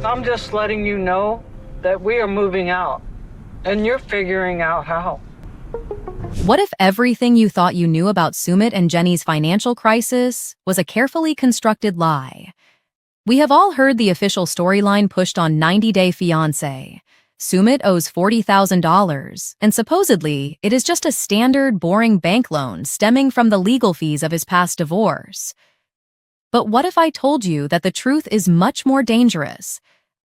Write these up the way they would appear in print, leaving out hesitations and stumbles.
I'm just letting you know that we are moving out, and you're figuring out how. What if everything you thought you knew about Sumit and Jenny's financial crisis was a carefully constructed lie? We have all heard the official storyline pushed on 90 Day Fiancé. Sumit owes $40,000, and supposedly, it is just a standard, boring bank loan stemming from the legal fees of his past divorce. But what if I told you that the truth is much more dangerous?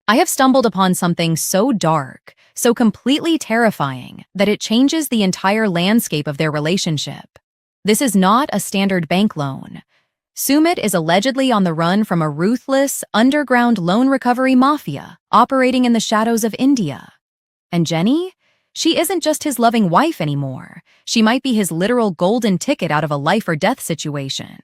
I have stumbled upon something so dark, so completely terrifying, that it changes the entire landscape of their relationship. This is not a standard bank loan. Sumit is allegedly on the run from a ruthless, underground loan recovery mafia operating in the shadows of India. And Jenny? She isn't just his loving wife anymore. She might be his literal golden ticket out of a life-or-death situation.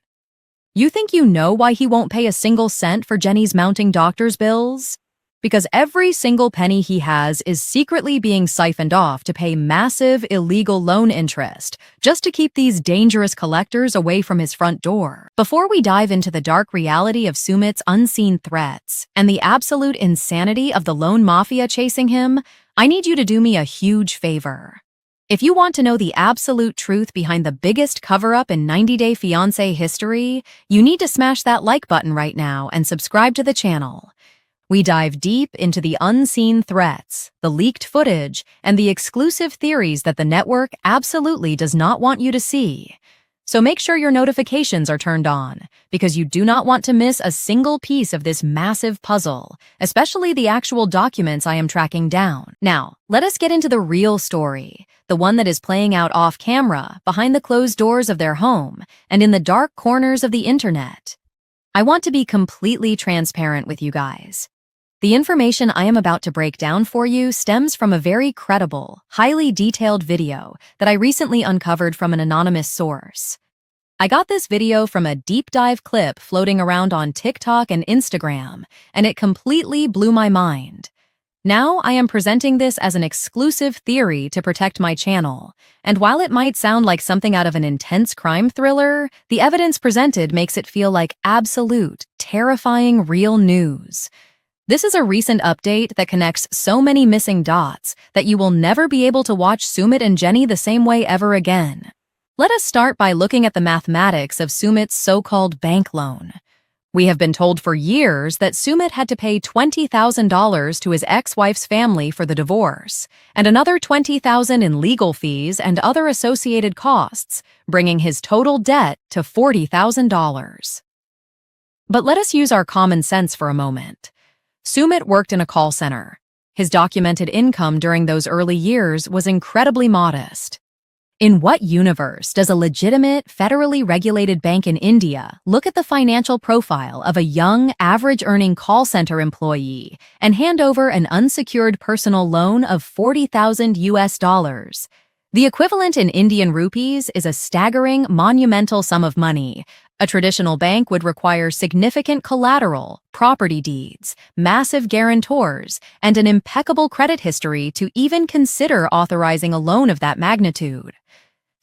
You think you know why he won't pay a single cent for Jenny's mounting doctor's bills? Because every single penny he has is secretly being siphoned off to pay massive, illegal loan interest, just to keep these dangerous collectors away from his front door. Before we dive into the dark reality of Sumit's unseen threats and the absolute insanity of the loan mafia chasing him, I need you to do me a huge favor. If you want to know the absolute truth behind the biggest cover-up in 90 Day Fiancé history, you need to smash that like button right now and subscribe to the channel. We dive deep into the unseen threats, the leaked footage, and the exclusive theories that the network absolutely does not want you to see. So make sure your notifications are turned on, because you do not want to miss a single piece of this massive puzzle, especially the actual documents I am tracking down. Now, let us get into the real story, the one that is playing out off-camera, behind the closed doors of their home, and in the dark corners of the internet. I want to be completely transparent with you guys. The information I am about to break down for you stems from a very credible, highly detailed video that I recently uncovered from an anonymous source. I got this video from a deep dive clip floating around on TikTok and Instagram, and it completely blew my mind. Now I am presenting this as an exclusive theory to protect my channel, and while it might sound like something out of an intense crime thriller, the evidence presented makes it feel like absolute, terrifying real news. This is a recent update that connects so many missing dots that you will never be able to watch Sumit and Jenny the same way ever again. Let us start by looking at the mathematics of Sumit's so-called bank loan. We have been told for years that Sumit had to pay $20,000 to his ex-wife's family for the divorce, and another $20,000 in legal fees and other associated costs, bringing his total debt to $40,000. But let us use our common sense for a moment. Sumit worked in a call center. His documented income during those early years was incredibly modest. In what universe does a legitimate, federally regulated bank in India look at the financial profile of a young, average-earning call center employee and hand over an unsecured personal loan of $40,000? The equivalent in Indian rupees is a staggering, monumental sum of money. A traditional bank would require significant collateral, property deeds, massive guarantors, and an impeccable credit history to even consider authorizing a loan of that magnitude.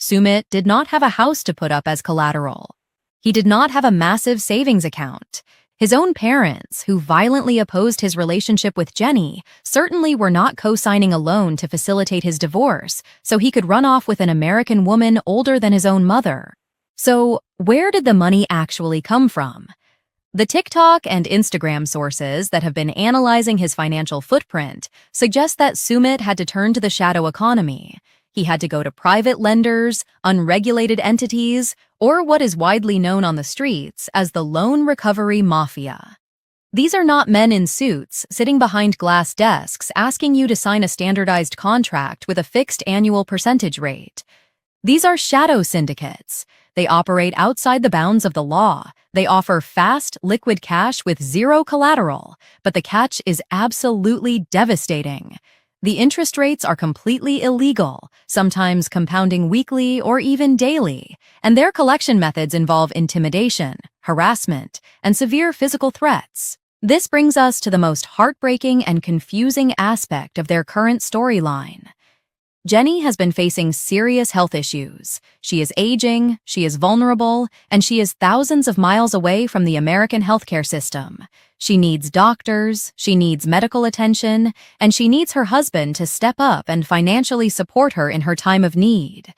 Sumit did not have a house to put up as collateral. He did not have a massive savings account. His own parents, who violently opposed his relationship with Jenny, certainly were not co-signing a loan to facilitate his divorce so he could run off with an American woman older than his own mother. So, where did the money actually come from? The TikTok and Instagram sources that have been analyzing his financial footprint suggest that Sumit had to turn to the shadow economy. He had to go to private lenders, unregulated entities, or what is widely known on the streets as the loan recovery mafia. These are not men in suits sitting behind glass desks asking you to sign a standardized contract with a fixed annual percentage rate. These are shadow syndicates. They operate outside the bounds of the law. They offer fast, liquid cash with zero collateral, but the catch is absolutely devastating. The interest rates are completely illegal, sometimes compounding weekly or even daily, and their collection methods involve intimidation, harassment, and severe physical threats. This brings us to the most heartbreaking and confusing aspect of their current storyline. Jenny has been facing serious health issues. She is aging, she is vulnerable, and she is thousands of miles away from the American healthcare system. She needs doctors, she needs medical attention, and she needs her husband to step up and financially support her in her time of need.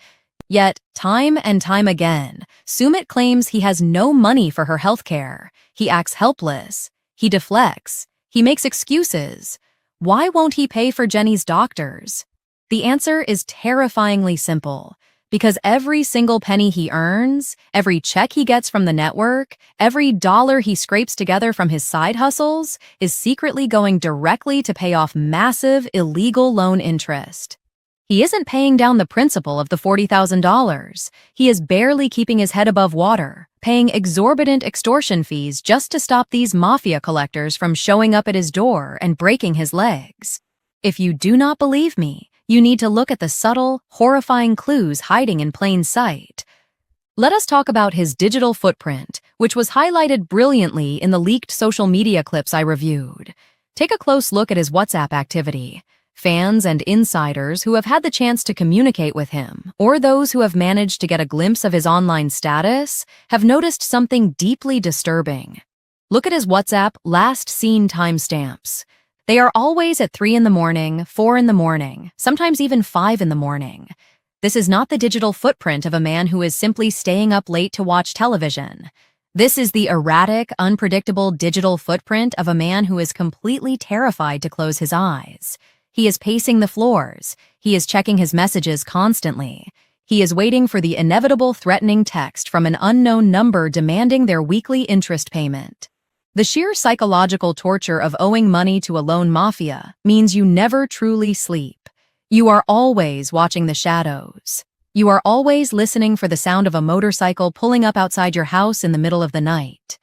Yet, time and time again, Sumit claims he has no money for her healthcare. He acts helpless. He deflects. He makes excuses. Why won't he pay for Jenny's doctors? The answer is terrifyingly simple. Because every single penny he earns, every check he gets from the network, every dollar he scrapes together from his side hustles is secretly going directly to pay off massive, illegal loan interest. He isn't paying down the principal of the $40,000. He is barely keeping his head above water, paying exorbitant extortion fees just to stop these Mafia collectors from showing up at his door and breaking his legs. If you do not believe me, you need to look at the subtle, horrifying clues hiding in plain sight. Let us talk about his digital footprint, which was highlighted brilliantly in the leaked social media clips I reviewed. Take a close look at his WhatsApp activity. Fans and insiders who have had the chance to communicate with him, or those who have managed to get a glimpse of his online status, have noticed something deeply disturbing. Look at his WhatsApp last seen timestamps. They are always at 3 in the morning, 4 in the morning, sometimes even 5 in the morning. This is not the digital footprint of a man who is simply staying up late to watch television. This is the erratic, unpredictable digital footprint of a man who is completely terrified to close his eyes. He is pacing the floors. He is checking his messages constantly. He is waiting for the inevitable threatening text from an unknown number demanding their weekly interest payment. The sheer psychological torture of owing money to a loan mafia means you never truly sleep. You are always watching the shadows. You are always listening for the sound of a motorcycle pulling up outside your house in the middle of the night.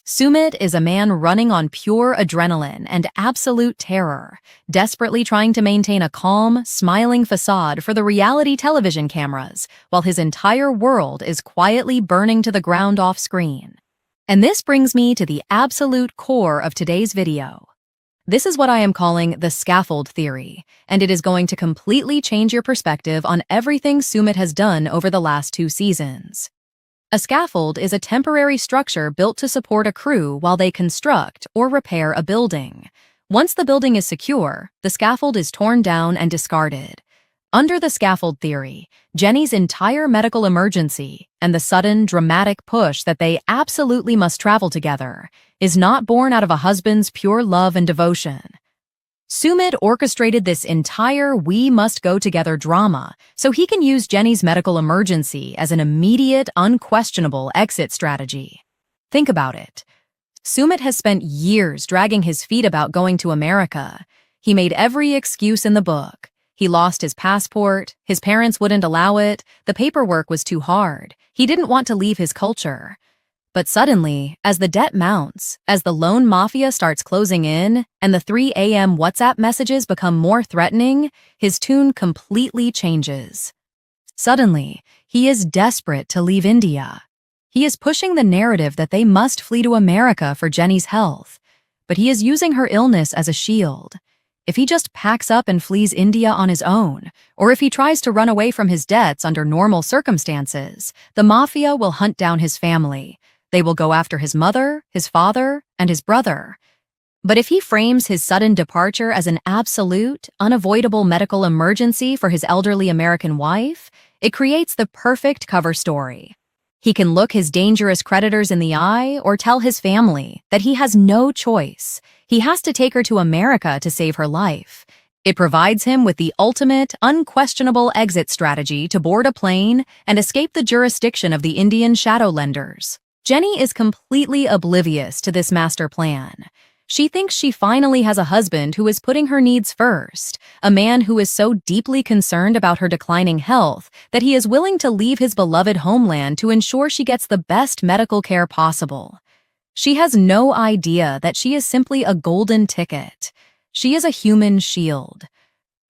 Sumit is a man running on pure adrenaline and absolute terror, desperately trying to maintain a calm, smiling facade for the reality television cameras, while his entire world is quietly burning to the ground off-screen. And this brings me to the absolute core of today's video. This is what I am calling the scaffold theory, and it is going to completely change your perspective on everything Sumit has done over the last 2 seasons. A scaffold is a temporary structure built to support a crew while they construct or repair a building. Once the building is secure, the scaffold is torn down and discarded. Under the scaffold theory, Jenny's entire medical emergency and the sudden, dramatic push that they absolutely must travel together is not born out of a husband's pure love and devotion. Sumit orchestrated this entire we must go together drama so he can use Jenny's medical emergency as an immediate, unquestionable exit strategy. Think about it. Sumit has spent years dragging his feet about going to America. He made every excuse in the book. He lost his passport, his parents wouldn't allow it, the paperwork was too hard, he didn't want to leave his culture. But suddenly, as the debt mounts, as the loan mafia starts closing in, and the 3 a.m. WhatsApp messages become more threatening, his tune completely changes. Suddenly, he is desperate to leave India. He is pushing the narrative that they must flee to America for Jenny's health, but he is using her illness as a shield. If he just packs up and flees India on his own, or if he tries to run away from his debts under normal circumstances, the mafia will hunt down his family. They will go after his mother, his father, and his brother. But if he frames his sudden departure as an absolute, unavoidable medical emergency for his elderly American wife, it creates the perfect cover story. He can look his dangerous creditors in the eye or tell his family that he has no choice. He has to take her to America to save her life. It provides him with the ultimate, unquestionable exit strategy to board a plane and escape the jurisdiction of the Indian shadow lenders. Jenny is completely oblivious to this master plan. She thinks she finally has a husband who is putting her needs first, a man who is so deeply concerned about her declining health that he is willing to leave his beloved homeland to ensure she gets the best medical care possible. She has no idea that she is simply a golden ticket. She is a human shield.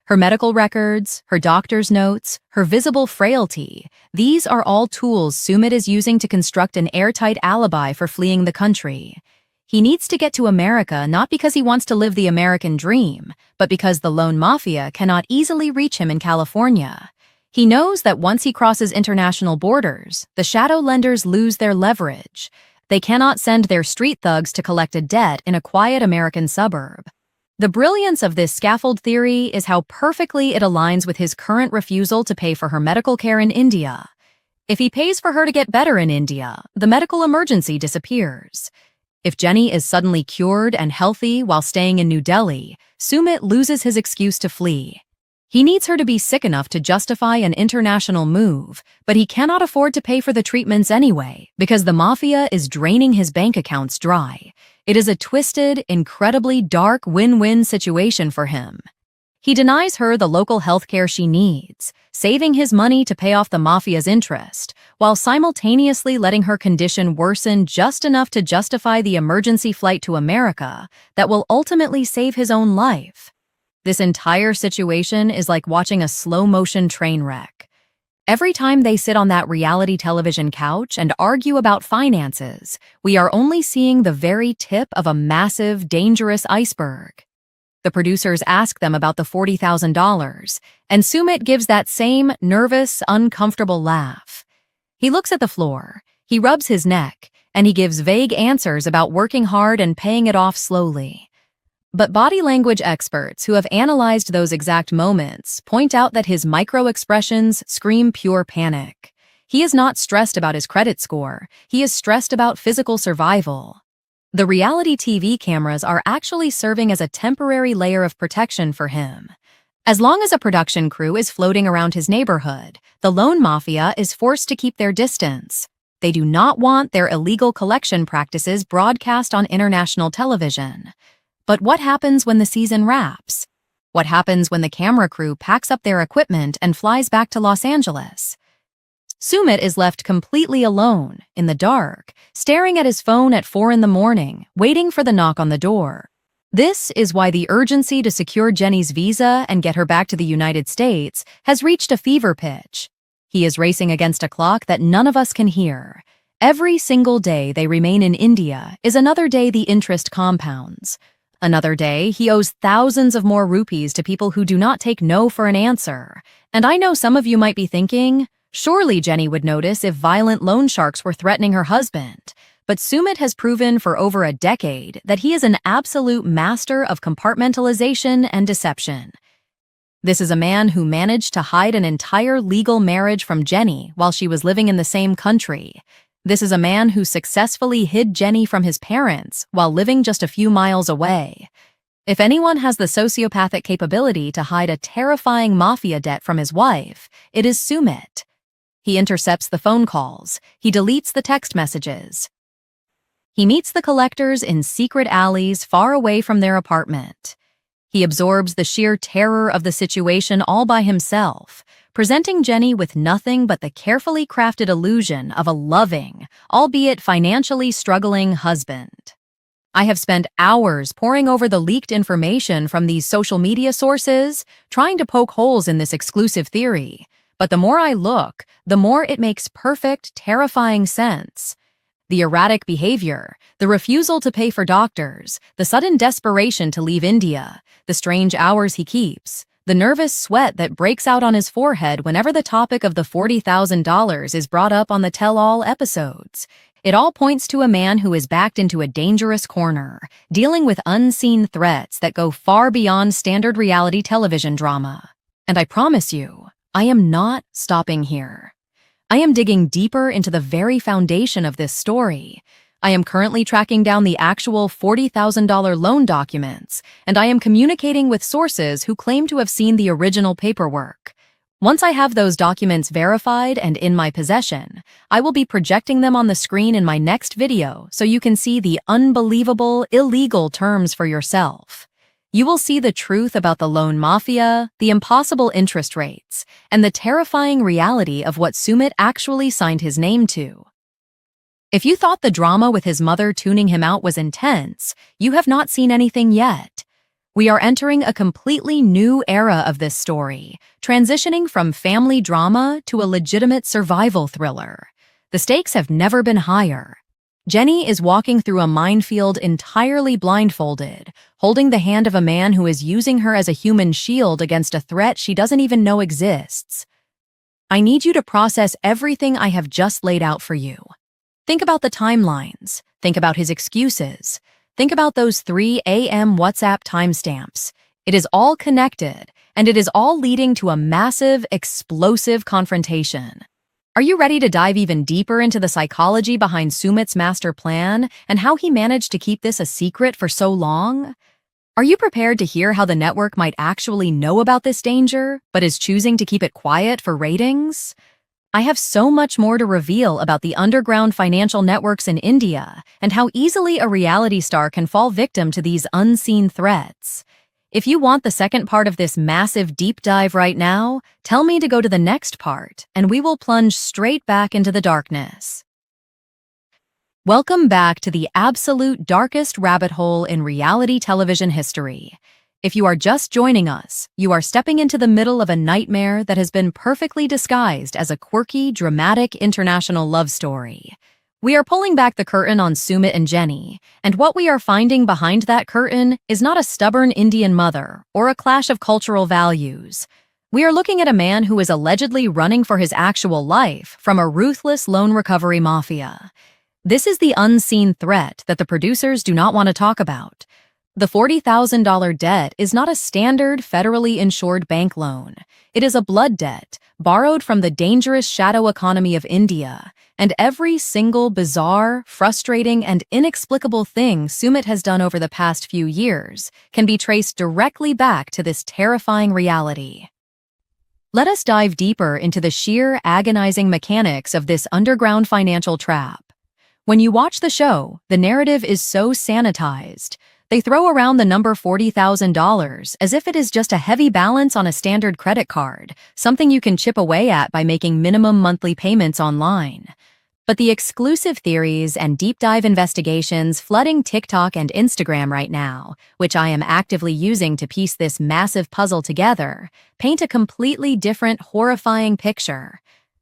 Her medical records, her doctor's notes, her visible frailty, these are all tools Sumit is using to construct an airtight alibi for fleeing the country. He needs to get to America not because he wants to live the American dream, but because the loan mafia cannot easily reach him in California. He knows that once he crosses international borders, the shadow lenders lose their leverage. They cannot send their street thugs to collect a debt in a quiet American suburb. The brilliance of this scaffold theory is how perfectly it aligns with his current refusal to pay for her medical care in India. If he pays for her to get better in India, the medical emergency disappears. If Jenny is suddenly cured and healthy while staying in New Delhi, Sumit loses his excuse to flee. He needs her to be sick enough to justify an international move, but he cannot afford to pay for the treatments anyway, because the mafia is draining his bank accounts dry. It is a twisted, incredibly dark win-win situation for him. He denies her the local healthcare she needs, saving his money to pay off the mafia's interest, while simultaneously letting her condition worsen just enough to justify the emergency flight to America that will ultimately save his own life. This entire situation is like watching a slow-motion train wreck. Every time they sit on that reality television couch and argue about finances, we are only seeing the very tip of a massive, dangerous iceberg. The producers ask them about the $40,000, and Sumit gives that same nervous, uncomfortable laugh. He looks at the floor, he rubs his neck, and he gives vague answers about working hard and paying it off slowly. But body language experts who have analyzed those exact moments point out that his micro-expressions scream pure panic. He is not stressed about his credit score, he is stressed about physical survival. The reality TV cameras are actually serving as a temporary layer of protection for him. As long as a production crew is floating around his neighborhood, the loan mafia is forced to keep their distance. They do not want their illegal collection practices broadcast on international television. But what happens when the season wraps? What happens when the camera crew packs up their equipment and flies back to Los Angeles? Sumit is left completely alone, in the dark, staring at his phone at 4 a.m, waiting for the knock on the door. This is why the urgency to secure Jenny's visa and get her back to the United States has reached a fever pitch. He is racing against a clock that none of us can hear. Every single day they remain in India is another day the interest compounds. Another day, he owes thousands of more rupees to people who do not take no for an answer. And I know some of you might be thinking, surely Jenny would notice if violent loan sharks were threatening her husband. But Sumit has proven for over a decade that he is an absolute master of compartmentalization and deception. This is a man who managed to hide an entire legal marriage from Jenny while she was living in the same country. This is a man who successfully hid Jenny from his parents while living just a few miles away. If anyone has the sociopathic capability to hide a terrifying mafia debt from his wife, it is Sumit. He intercepts the phone calls. He deletes the text messages. He meets the collectors in secret alleys far away from their apartment. He absorbs the sheer terror of the situation all by himself, presenting Jenny with nothing but the carefully crafted illusion of a loving, albeit financially struggling husband. I have spent hours poring over the leaked information from these social media sources, trying to poke holes in this exclusive theory. But the more I look, the more it makes perfect, terrifying sense. The erratic behavior, the refusal to pay for doctors, the sudden desperation to leave India, the strange hours he keeps, the nervous sweat that breaks out on his forehead whenever the topic of the $40,000 is brought up on the tell-all episodes. It all points to a man who is backed into a dangerous corner, dealing with unseen threats that go far beyond standard reality television drama. And I promise you, I am not stopping here. I am digging deeper into the very foundation of this story. I am currently tracking down the actual $40,000 loan documents, and I am communicating with sources who claim to have seen the original paperwork. Once I have those documents verified and in my possession, I will be projecting them on the screen in my next video so you can see the unbelievable, illegal terms for yourself. You will see the truth about the loan mafia, the impossible interest rates, and the terrifying reality of what Sumit actually signed his name to. If you thought the drama with his mother tuning him out was intense, you have not seen anything yet. We are entering a completely new era of this story, transitioning from family drama to a legitimate survival thriller. The stakes have never been higher. Jenny is walking through a minefield entirely blindfolded, holding the hand of a man who is using her as a human shield against a threat she doesn't even know exists. I need you to process everything I have just laid out for you. Think about the timelines. Think about his excuses. Think about those 3 a.m. WhatsApp timestamps. It is all connected, and it is all leading to a massive, explosive confrontation. Are you ready to dive even deeper into the psychology behind Sumit's master plan and how he managed to keep this a secret for so long? Are you prepared to hear how the network might actually know about this danger, but is choosing to keep it quiet for ratings? I have so much more to reveal about the underground financial networks in India and how easily a reality star can fall victim to these unseen threats. If you want the second part of this massive deep dive right now, tell me to go to the next part, and we will plunge straight back into the darkness. Welcome back to the absolute darkest rabbit hole in reality television history. If you are just joining us, you are stepping into the middle of a nightmare that has been perfectly disguised as a quirky, dramatic international love story. We are pulling back the curtain on Sumit and Jenny, and what we are finding behind that curtain is not a stubborn Indian mother or a clash of cultural values. We are looking at a man who is allegedly running for his actual life from a ruthless loan recovery mafia. This is the unseen threat that the producers do not want to talk about. The $40,000 debt is not a standard federally insured bank loan. It is a blood debt, borrowed from the dangerous shadow economy of India, and every single bizarre, frustrating, and inexplicable thing Sumit has done over the past few years can be traced directly back to this terrifying reality. Let us dive deeper into the sheer, agonizing mechanics of this underground financial trap. When you watch the show, the narrative is so sanitized. They throw around the number $40,000 as if it is just a heavy balance on a standard credit card, something you can chip away at by making minimum monthly payments online. But the exclusive theories and deep dive investigations flooding TikTok and Instagram right now, which I am actively using to piece this massive puzzle together, paint a completely different, horrifying picture.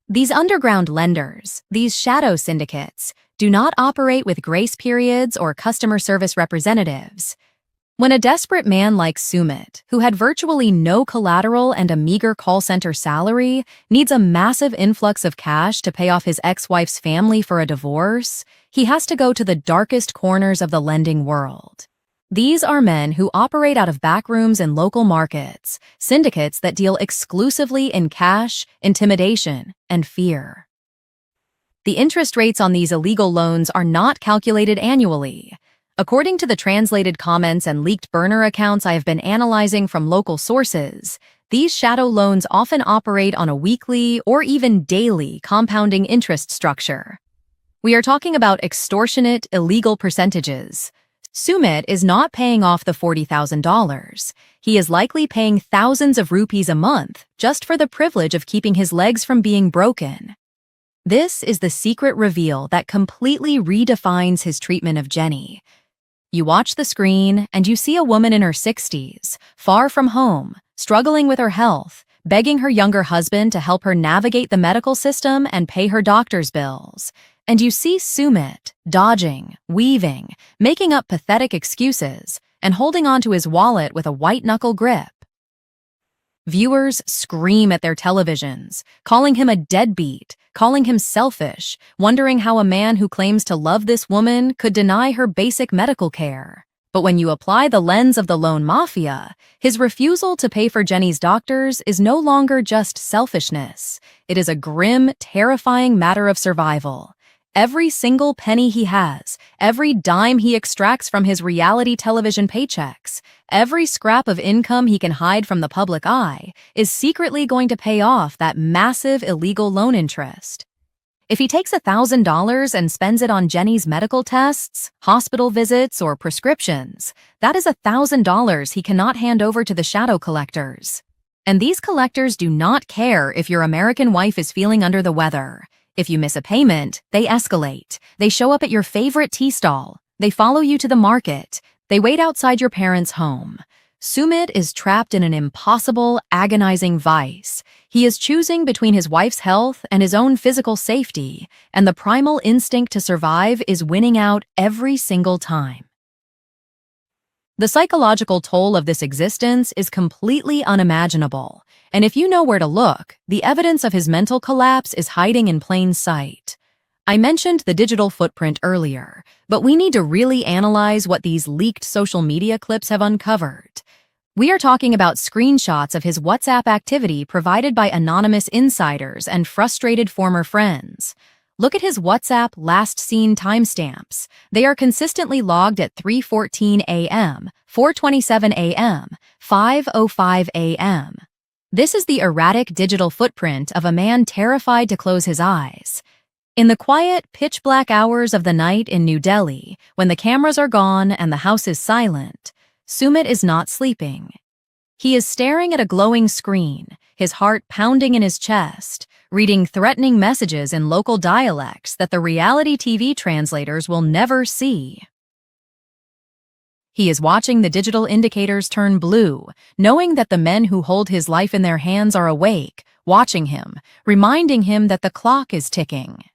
These underground lenders, these shadow syndicates, do not operate with grace periods or customer service representatives. When a desperate man like Sumit, who had virtually no collateral and a meager call center salary, needs a massive influx of cash to pay off his ex-wife's family for a divorce, he has to go to the darkest corners of the lending world. These are men who operate out of backrooms in local markets, syndicates that deal exclusively in cash, intimidation, and fear. The interest rates on these illegal loans are not calculated annually. According to the translated comments and leaked burner accounts I have been analyzing from local sources, these shadow loans often operate on a weekly or even daily compounding interest structure. We are talking about extortionate, illegal percentages. Sumit is not paying off the $40,000. He is likely paying thousands of rupees a month just for the privilege of keeping his legs from being broken. This is the secret reveal that completely redefines his treatment of Jenny. You watch the screen and you see a woman in her 60s, far from home, struggling with her health, begging her younger husband to help her navigate the medical system and pay her doctor's bills. And you see Sumit dodging, weaving, making up pathetic excuses, and holding onto his wallet with a white-knuckle grip. Viewers scream at their televisions, calling him a deadbeat, calling him selfish, wondering how a man who claims to love this woman could deny her basic medical care. But when you apply the lens of the loan mafia, his refusal to pay for Jenny's doctors is no longer just selfishness. It is a grim, terrifying matter of survival. Every single penny he has, every dime he extracts from his reality television paychecks, every scrap of income he can hide from the public eye, is secretly going to pay off that massive illegal loan interest. If he takes $1,000 and spends it on Jenny's medical tests, hospital visits, or prescriptions, that is $1,000 he cannot hand over to the shadow collectors. And these collectors do not care if your American wife is feeling under the weather. If you miss a payment, they escalate. They show up at your favorite tea stall. They follow you to the market. They wait outside your parents' home. Sumit is trapped in an impossible, agonizing vice. He is choosing between his wife's health and his own physical safety, and the primal instinct to survive is winning out every single time. The psychological toll of this existence is completely unimaginable, and if you know where to look, the evidence of his mental collapse is hiding in plain sight. I mentioned the digital footprint earlier, but we need to really analyze what these leaked social media clips have uncovered. We are talking about screenshots of his WhatsApp activity provided by anonymous insiders and frustrated former friends. Look at his WhatsApp last seen timestamps. They are consistently logged at 3:14 a.m., 4:27 a.m., 5:05 a.m. This is the erratic digital footprint of a man terrified to close his eyes. In the quiet, pitch-black hours of the night in New Delhi, when the cameras are gone and the house is silent, Sumit is not sleeping. He is staring at a glowing screen, his heart pounding in his chest, reading threatening messages in local dialects that the reality TV translators will never see. He is watching the digital indicators turn blue, knowing that the men who hold his life in their hands are awake, watching him, reminding him that the clock is ticking.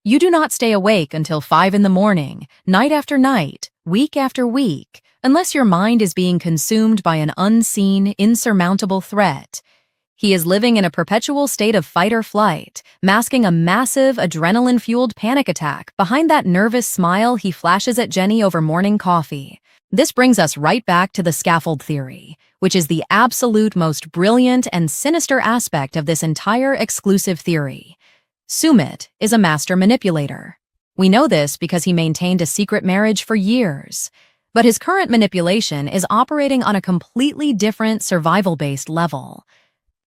You do not stay awake until 5 in the morning, night after night, week after week, unless your mind is being consumed by an unseen, insurmountable threat. He is living in a perpetual state of fight or flight, masking a massive, adrenaline-fueled panic attack behind that nervous smile he flashes at Jenny over morning coffee. This brings us right back to the scaffold theory, which is the absolute most brilliant and sinister aspect of this entire exclusive theory. Sumit is a master manipulator. We know this because he maintained a secret marriage for years. But his current manipulation is operating on a completely different survival-based level.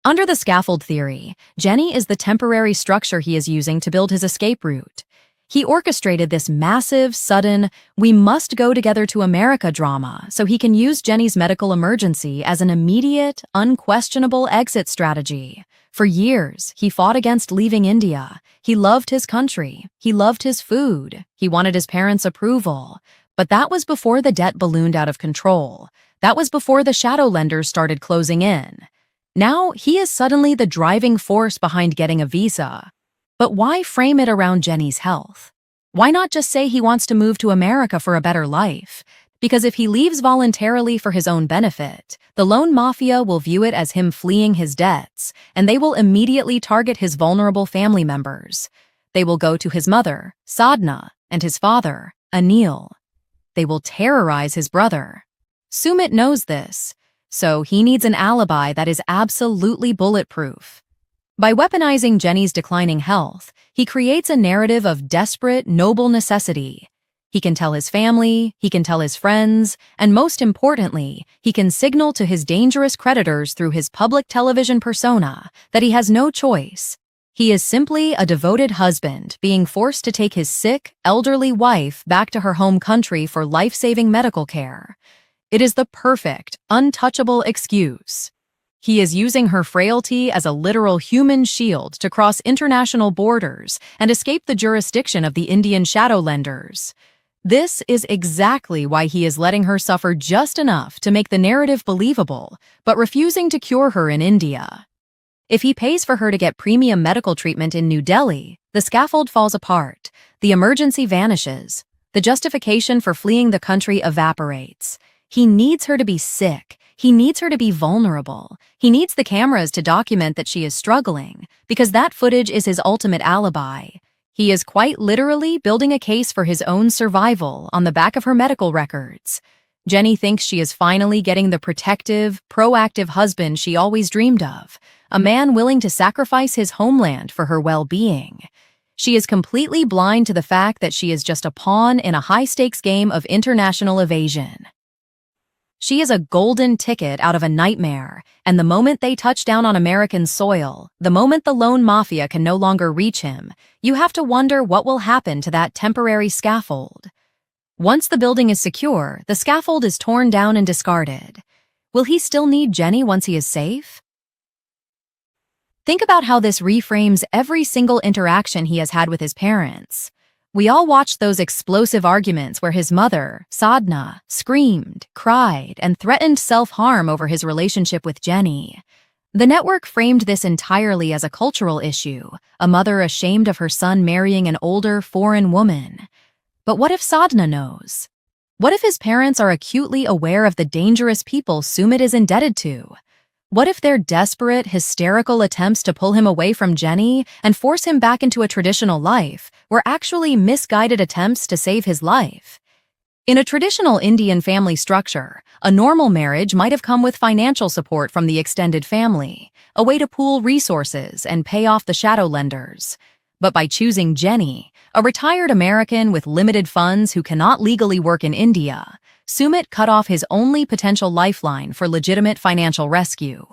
Under the scaffold theory, Jenny is the temporary structure he is using to build his escape route. He orchestrated this massive, sudden, we must go together to America drama so he can use Jenny's medical emergency as an immediate, unquestionable exit strategy. For years, he fought against leaving India. He loved his country. He loved his food. He wanted his parents' approval. But that was before the debt ballooned out of control. That was before the shadow lenders started closing in. Now, he is suddenly the driving force behind getting a visa. But why frame it around Jenny's health? Why not just say he wants to move to America for a better life? Because if he leaves voluntarily for his own benefit, the lone mafia will view it as him fleeing his debts, and they will immediately target his vulnerable family members. They will go to his mother, Sadhna, and his father, Anil. They will terrorize his brother. Sumit knows this, so he needs an alibi that is absolutely bulletproof. By weaponizing Jenny's declining health, he creates a narrative of desperate, noble necessity. He can tell his family, he can tell his friends, and most importantly, he can signal to his dangerous creditors through his public television persona that he has no choice. He is simply a devoted husband being forced to take his sick, elderly wife back to her home country for life-saving medical care. It is the perfect, untouchable excuse. He is using her frailty as a literal human shield to cross international borders and escape the jurisdiction of the Indian shadow lenders. This is exactly why he is letting her suffer just enough to make the narrative believable, but refusing to cure her in India. If he pays for her to get premium medical treatment in New Delhi, the scaffold falls apart, the emergency vanishes, the justification for fleeing the country evaporates. He needs her to be sick. He needs her to be vulnerable. He needs the cameras to document that she is struggling, because that footage is his ultimate alibi. He is quite literally building a case for his own survival on the back of her medical records. Jenny thinks she is finally getting the protective, proactive husband she always dreamed of, a man willing to sacrifice his homeland for her well-being. She is completely blind to the fact that she is just a pawn in a high-stakes game of international evasion. She is a golden ticket out of a nightmare, and the moment they touch down on American soil, the moment the lone mafia can no longer reach him, you have to wonder what will happen to that temporary scaffold. Once the building is secure, the scaffold is torn down and discarded. Will he still need Jenny once he is safe? Think about how this reframes every single interaction he has had with his parents. We all watched those explosive arguments where his mother, Sadhna, screamed, cried, and threatened self-harm over his relationship with Jenny. The network framed this entirely as a cultural issue, a mother ashamed of her son marrying an older, foreign woman. But what if Sadhna knows? What if his parents are acutely aware of the dangerous people Sumit is indebted to? What if their desperate, hysterical attempts to pull him away from Jenny and force him back into a traditional life were actually misguided attempts to save his life? In a traditional Indian family structure, a normal marriage might have come with financial support from the extended family, a way to pool resources and pay off the shadow lenders. But by choosing Jenny, a retired American with limited funds who cannot legally work in India, Sumit cut off his only potential lifeline for legitimate financial rescue.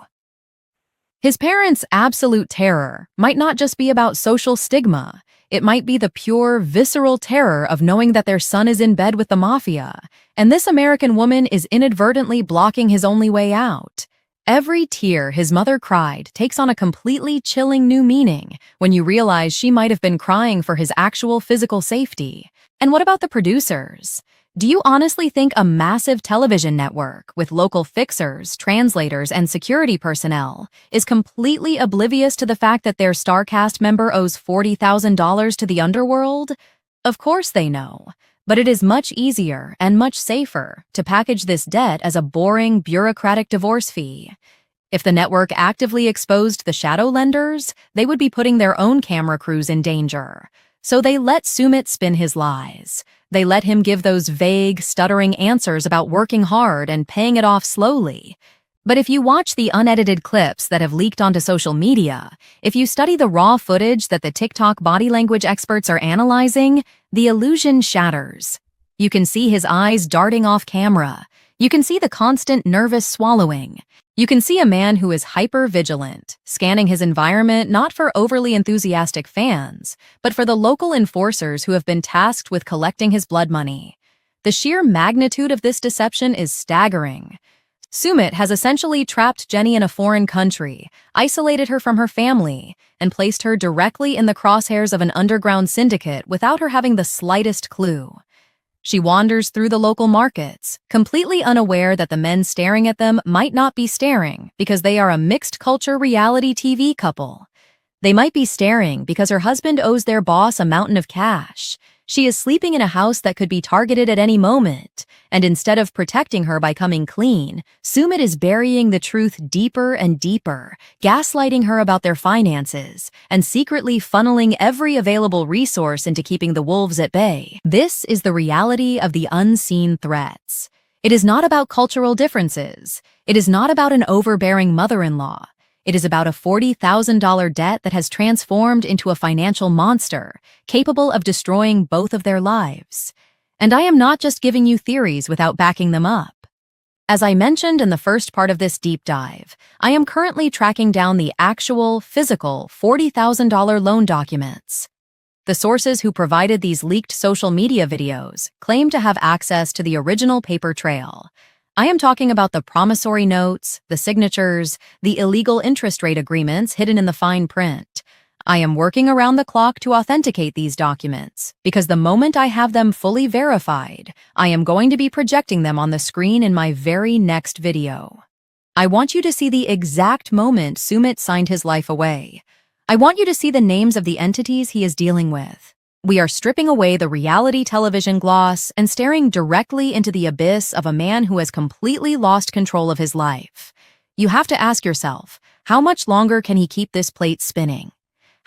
His parents' absolute terror might not just be about social stigma. It might be the pure, visceral terror of knowing that their son is in bed with the Mafia, and this American woman is inadvertently blocking his only way out. Every tear his mother cried takes on a completely chilling new meaning when you realize she might have been crying for his actual physical safety. And what about the producers? Do you honestly think a massive television network with local fixers, translators, and security personnel is completely oblivious to the fact that their star cast member owes $40,000 to the underworld? Of course they know, but it is much easier and much safer to package this debt as a boring, bureaucratic divorce fee. If the network actively exposed the shadow lenders, they would be putting their own camera crews in danger. So they let Sumit spin his lies. They let him give those vague, stuttering answers about working hard and paying it off slowly. But if you watch the unedited clips that have leaked onto social media, if you study the raw footage that the TikTok body language experts are analyzing, the illusion shatters. You can see his eyes darting off camera. You can see the constant nervous swallowing. You can see a man who is hyper-vigilant, scanning his environment not for overly enthusiastic fans, but for the local enforcers who have been tasked with collecting his blood money. The sheer magnitude of this deception is staggering. Sumit has essentially trapped Jenny in a foreign country, isolated her from her family, and placed her directly in the crosshairs of an underground syndicate without her having the slightest clue. She wanders through the local markets, completely unaware that the men staring at them might not be staring because they are a mixed-culture reality TV couple. They might be staring because her husband owes their boss a mountain of cash. She is sleeping in a house that could be targeted at any moment, and instead of protecting her by coming clean, Sumit is burying the truth deeper and deeper, gaslighting her about their finances, and secretly funneling every available resource into keeping the wolves at bay. This is the reality of the unseen threats. It is not about cultural differences. It is not about an overbearing mother-in-law. It is about a $40,000 debt that has transformed into a financial monster, capable of destroying both of their lives. And I am not just giving you theories without backing them up. As I mentioned in the first part of this deep dive, I am currently tracking down the actual, physical $40,000 loan documents. The sources who provided these leaked social media videos claim to have access to the original paper trail. I am talking about the promissory notes, the signatures, the illegal interest rate agreements hidden in the fine print. I am working around the clock to authenticate these documents, because the moment I have them fully verified, I am going to be projecting them on the screen in my very next video. I want you to see the exact moment Sumit signed his life away. I want you to see the names of the entities he is dealing with. We are stripping away the reality television gloss and staring directly into the abyss of a man who has completely lost control of his life. You have to ask yourself, how much longer can he keep this plate spinning?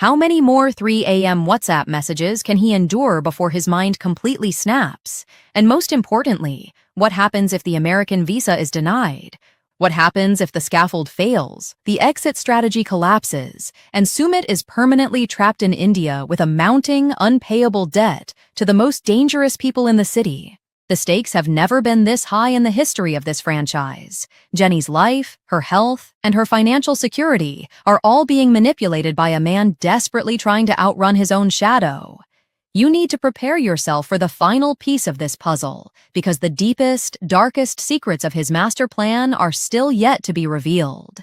How many more 3 a.m. WhatsApp messages can he endure before his mind completely snaps? And most importantly, what happens if the American visa is denied? What happens if the scaffold fails, the exit strategy collapses, and Sumit is permanently trapped in India with a mounting, unpayable debt to the most dangerous people in the city? The stakes have never been this high in the history of this franchise. Jenny's life, her health, and her financial security are all being manipulated by a man desperately trying to outrun his own shadow. You need to prepare yourself for the final piece of this puzzle, because the deepest, darkest secrets of his master plan are still yet to be revealed.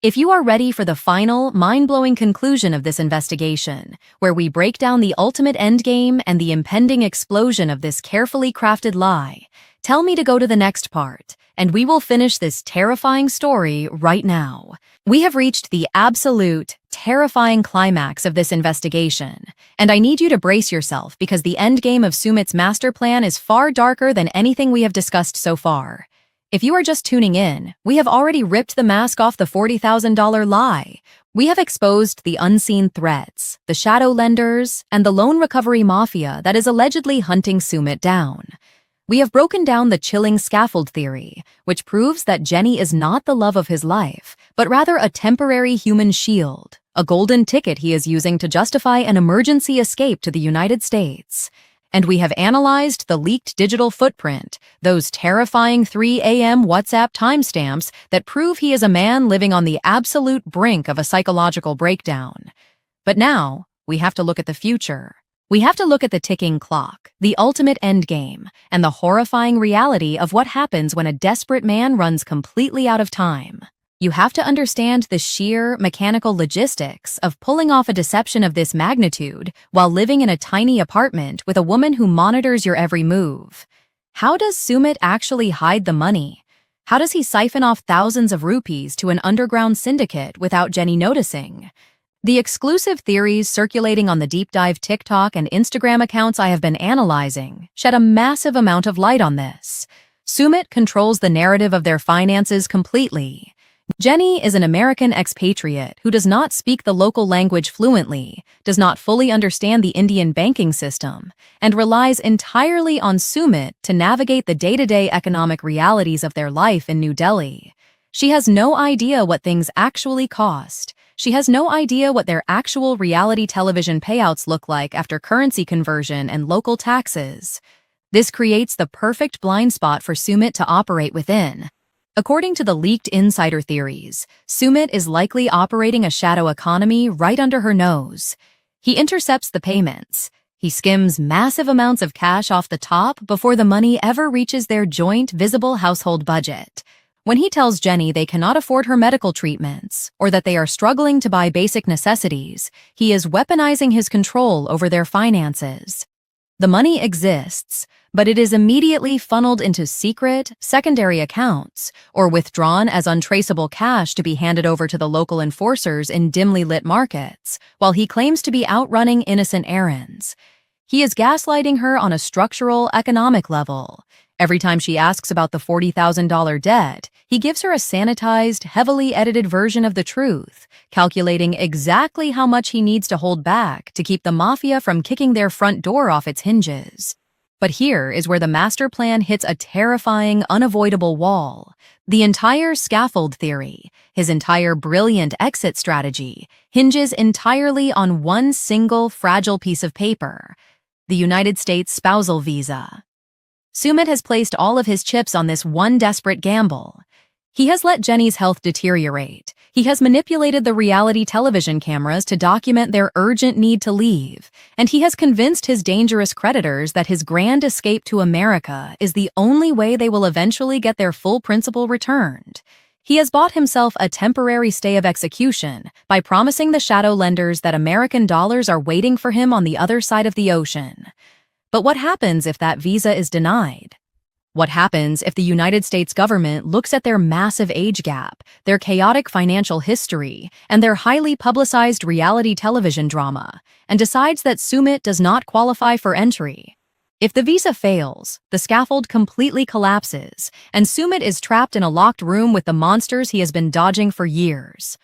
If you are ready for the final, mind-blowing conclusion of this investigation, where we break down the ultimate endgame and the impending explosion of this carefully crafted lie, tell me to go to the next part, and we will finish this terrifying story right now. We have reached the absolute, terrifying climax of this investigation, and I need you to brace yourself because the endgame of Sumit's master plan is far darker than anything we have discussed so far. If you are just tuning in, we have already ripped the mask off the $40,000 lie. We have exposed the unseen threats, the shadow lenders, and the loan recovery mafia that is allegedly hunting Sumit down. We have broken down the chilling scaffold theory, which proves that Jenny is not the love of his life, but rather a temporary human shield, a golden ticket he is using to justify an emergency escape to the United States. And we have analyzed the leaked digital footprint, those terrifying 3 a.m. WhatsApp timestamps that prove he is a man living on the absolute brink of a psychological breakdown. But now, we have to look at the future. We have to look at the ticking clock, the ultimate endgame, and the horrifying reality of what happens when a desperate man runs completely out of time. You have to understand the sheer, mechanical logistics of pulling off a deception of this magnitude while living in a tiny apartment with a woman who monitors your every move. How does Sumit actually hide the money? How does he siphon off thousands of rupees to an underground syndicate without Jenny noticing? The exclusive theories circulating on the deep dive TikTok and Instagram accounts I have been analyzing shed a massive amount of light on this. Sumit controls the narrative of their finances completely. Jenny is an American expatriate who does not speak the local language fluently, does not fully understand the Indian banking system, and relies entirely on Sumit to navigate the day-to-day economic realities of their life in New Delhi. She has no idea what things actually cost. She has no idea what their actual reality television payouts look like after currency conversion and local taxes. This creates the perfect blind spot for Sumit to operate within. According to the leaked insider theories, Sumit is likely operating a shadow economy right under her nose. He intercepts the payments. He skims massive amounts of cash off the top before the money ever reaches their joint visible household budget. When he tells Jenny they cannot afford her medical treatments or that they are struggling to buy basic necessities, he is weaponizing his control over their finances. The money exists, but it is immediately funneled into secret, secondary accounts or withdrawn as untraceable cash to be handed over to the local enforcers in dimly lit markets, while he claims to be outrunning innocent errands. He is gaslighting her on a structural, economic level. Every time she asks about the $40,000 debt, he gives her a sanitized, heavily edited version of the truth, calculating exactly how much he needs to hold back to keep the mafia from kicking their front door off its hinges. But here is where the master plan hits a terrifying, unavoidable wall. The entire scaffold theory, his entire brilliant exit strategy, hinges entirely on one single fragile piece of paper: the United States spousal visa. Sumit has placed all of his chips on this one desperate gamble. He has let Jenny's health deteriorate. He has manipulated the reality television cameras to document their urgent need to leave, and he has convinced his dangerous creditors that his grand escape to America is the only way they will eventually get their full principal returned. He has bought himself a temporary stay of execution by promising the shadow lenders that American dollars are waiting for him on the other side of the ocean. But what happens if that visa is denied? What happens if the United States government looks at their massive age gap, their chaotic financial history, and their highly publicized reality television drama, and decides that Sumit does not qualify for entry? If the visa fails, the scaffold completely collapses, and Sumit is trapped in a locked room with the monsters he has been dodging for years.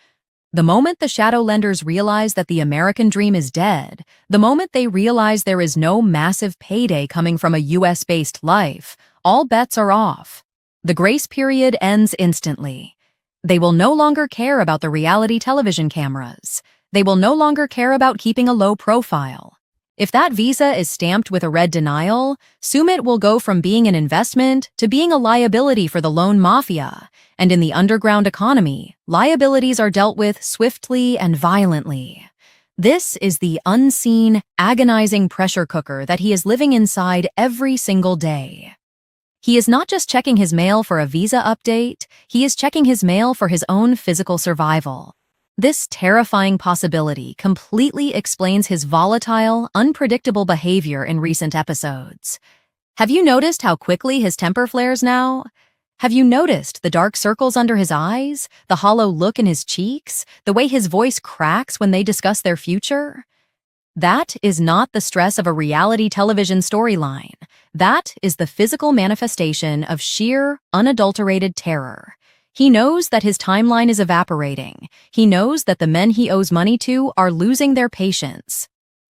The moment the shadow lenders realize that the American dream is dead, the moment they realize there is no massive payday coming from a US-based life, all bets are off. The grace period ends instantly. They will no longer care about the reality television cameras. They will no longer care about keeping a low profile. If that visa is stamped with a red denial, Sumit will go from being an investment to being a liability for the loan mafia. And in the underground economy, liabilities are dealt with swiftly and violently. This is the unseen, agonizing pressure cooker that he is living inside every single day. He is not just checking his mail for a visa update, he is checking his mail for his own physical survival. This terrifying possibility completely explains his volatile, unpredictable behavior in recent episodes. Have you noticed how quickly his temper flares now? Have you noticed the dark circles under his eyes, the hollow look in his cheeks, the way his voice cracks when they discuss their future? That is not the stress of a reality television storyline. That is the physical manifestation of sheer, unadulterated terror. He knows that his timeline is evaporating. He knows that the men he owes money to are losing their patience.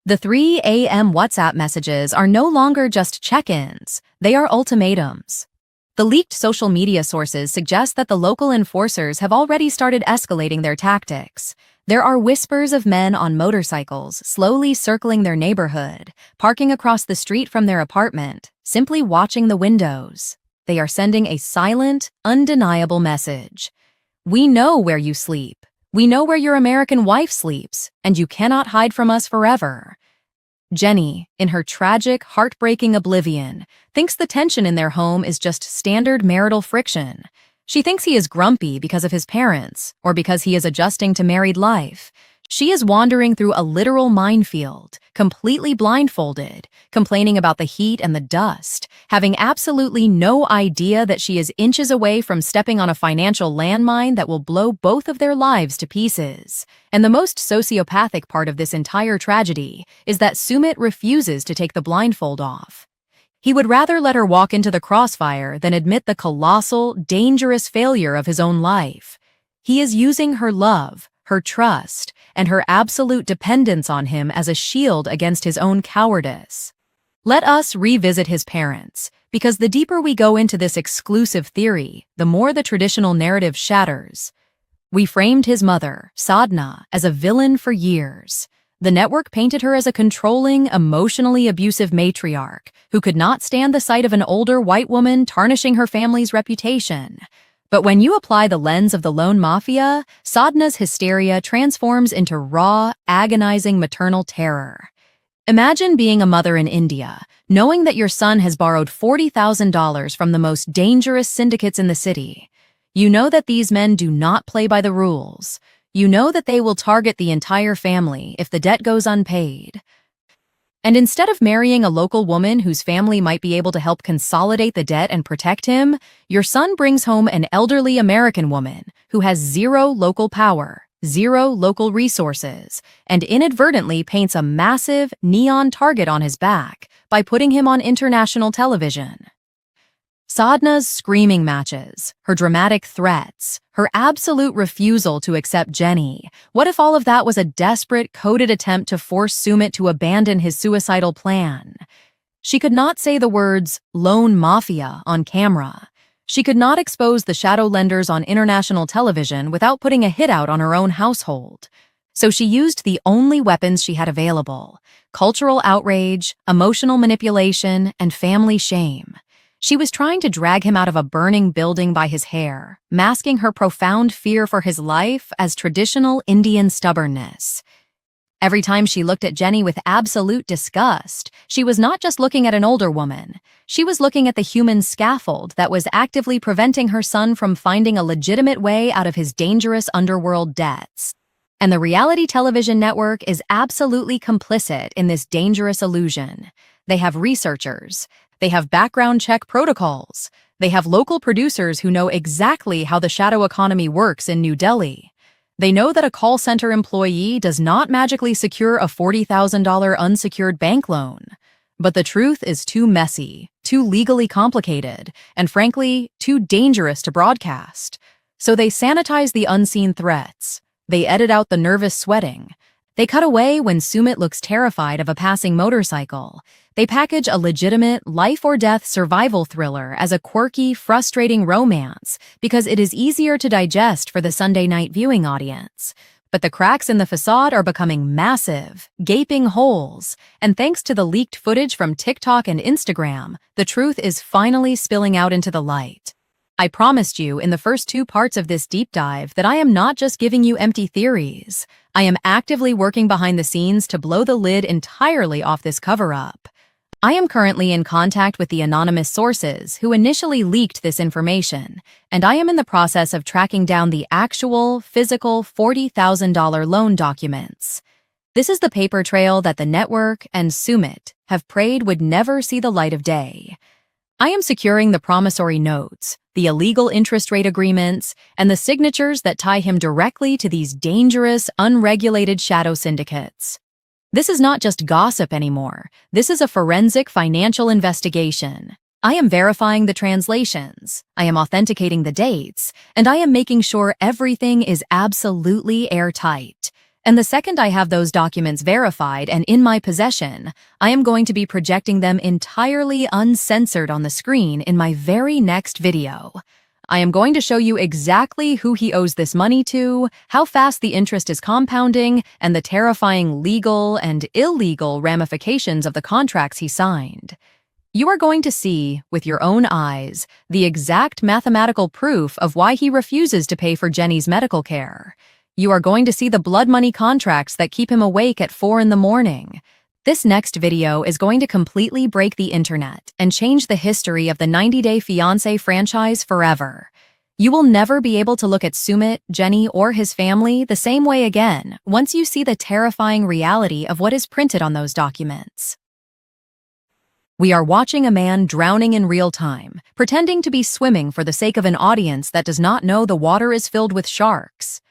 The 3 a.m. WhatsApp messages are no longer just check-ins. They are ultimatums. The leaked social media sources suggest that the local enforcers have already started escalating their tactics. There are whispers of men on motorcycles slowly circling their neighborhood, parking across the street from their apartment, simply watching the windows. They are sending a silent, undeniable message. We know where you sleep. We know where your American wife sleeps, and you cannot hide from us forever. Jenny, in her tragic, heartbreaking oblivion, thinks the tension in their home is just standard marital friction. She thinks he is grumpy because of his parents, or because he is adjusting to married life. She is wandering through a literal minefield, completely blindfolded, complaining about the heat and the dust, having absolutely no idea that she is inches away from stepping on a financial landmine that will blow both of their lives to pieces. And the most sociopathic part of this entire tragedy is that Sumit refuses to take the blindfold off. He would rather let her walk into the crossfire than admit the colossal, dangerous failure of his own life. He is using her love, her trust, and her absolute dependence on him as a shield against his own cowardice. Let us revisit his parents, because the deeper we go into this exclusive theory, the more the traditional narrative shatters. We framed his mother, Sadhna, as a villain for years. The network painted her as a controlling, emotionally abusive matriarch who could not stand the sight of an older white woman tarnishing her family's reputation. But when you apply the lens of the lone mafia, Sadhna's hysteria transforms into raw, agonizing maternal terror. Imagine being a mother in India, knowing that your son has borrowed $40,000 from the most dangerous syndicates in the city. You know that these men do not play by the rules. You know that they will target the entire family if the debt goes unpaid. And instead of marrying a local woman whose family might be able to help consolidate the debt and protect him, your son brings home an elderly American woman who has zero local power, zero local resources, and inadvertently paints a massive, neon target on his back by putting him on international television. Sadhna's screaming matches, her dramatic threats, her absolute refusal to accept Jenny. What if all of that was a desperate, coded attempt to force Sumit to abandon his suicidal plan? She could not say the words, lone mafia, on camera. She could not expose the shadow lenders on international television without putting a hit out on her own household. So she used the only weapons she had available: cultural outrage, emotional manipulation, and family shame. She was trying to drag him out of a burning building by his hair, masking her profound fear for his life as traditional Indian stubbornness. Every time she looked at Jenny with absolute disgust, she was not just looking at an older woman. She was looking at the human scaffold that was actively preventing her son from finding a legitimate way out of his dangerous underworld debts. And the reality television network is absolutely complicit in this dangerous illusion. They have researchers. They have background check protocols. They have local producers who know exactly how the shadow economy works in New Delhi. They know that a call center employee does not magically secure a $40,000 unsecured bank loan. But the truth is too messy, too legally complicated, and frankly, too dangerous to broadcast. So they sanitize the unseen threats. They edit out the nervous sweating. They cut away when Sumit looks terrified of a passing motorcycle. They package a legitimate life-or-death survival thriller as a quirky, frustrating romance because it is easier to digest for the Sunday night viewing audience. But the cracks in the facade are becoming massive, gaping holes, and thanks to the leaked footage from TikTok and Instagram, the truth is finally spilling out into the light. I promised you in the first 2 parts of this deep dive that I am not just giving you empty theories. I am actively working behind the scenes to blow the lid entirely off this cover-up. I am currently in contact with the anonymous sources who initially leaked this information, and I am in the process of tracking down the actual, physical $40,000 loan documents. This is the paper trail that the network and SUMIT have prayed would never see the light of day. I am securing the promissory notes, the illegal interest rate agreements, and the signatures that tie him directly to these dangerous, unregulated shadow syndicates. This is not just gossip anymore. This is a forensic financial investigation. I am verifying the translations, I am authenticating the dates, and I am making sure everything is absolutely airtight. And the second I have those documents verified and in my possession, I am going to be projecting them entirely uncensored on the screen in my very next video. I am going to show you exactly who he owes this money to, how fast the interest is compounding, and the terrifying legal and illegal ramifications of the contracts he signed. You are going to see, with your own eyes, the exact mathematical proof of why he refuses to pay for Jenny's medical care. You are going to see the blood money contracts that keep him awake at 4 in the morning. This next video is going to completely break the internet and change the history of the 90-Day Fiancé franchise forever. You will never be able to look at Sumit, Jenny, or his family the same way again once you see the terrifying reality of what is printed on those documents. We are watching a man drowning in real time, pretending to be swimming for the sake of an audience that does not know the water is filled with sharks.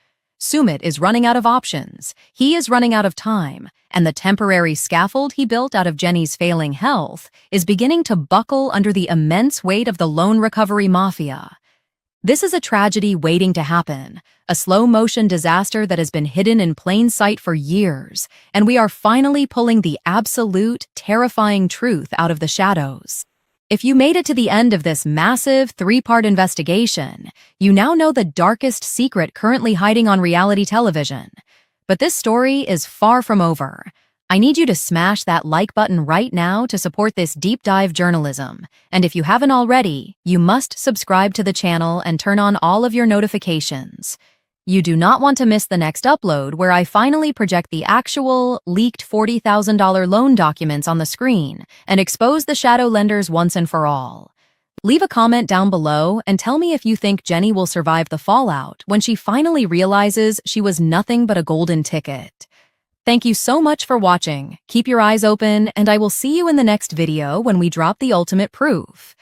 Sumit is running out of options, he is running out of time, and the temporary scaffold he built out of Jenny's failing health is beginning to buckle under the immense weight of the loan recovery mafia. This is a tragedy waiting to happen, a slow-motion disaster that has been hidden in plain sight for years, and we are finally pulling the absolute, terrifying truth out of the shadows. If you made it to the end of this massive 3-part investigation, you now know the darkest secret currently hiding on reality television. But this story is far from over. I need you to smash that like button right now to support this deep dive journalism. And if you haven't already, you must subscribe to the channel and turn on all of your notifications. You do not want to miss the next upload where I finally project the actual, leaked $40,000 loan documents on the screen and expose the shadow lenders once and for all. Leave a comment down below and tell me if you think Jenny will survive the fallout when she finally realizes she was nothing but a golden ticket. Thank you so much for watching. Keep your eyes open, and I will see you in the next video when we drop the ultimate proof.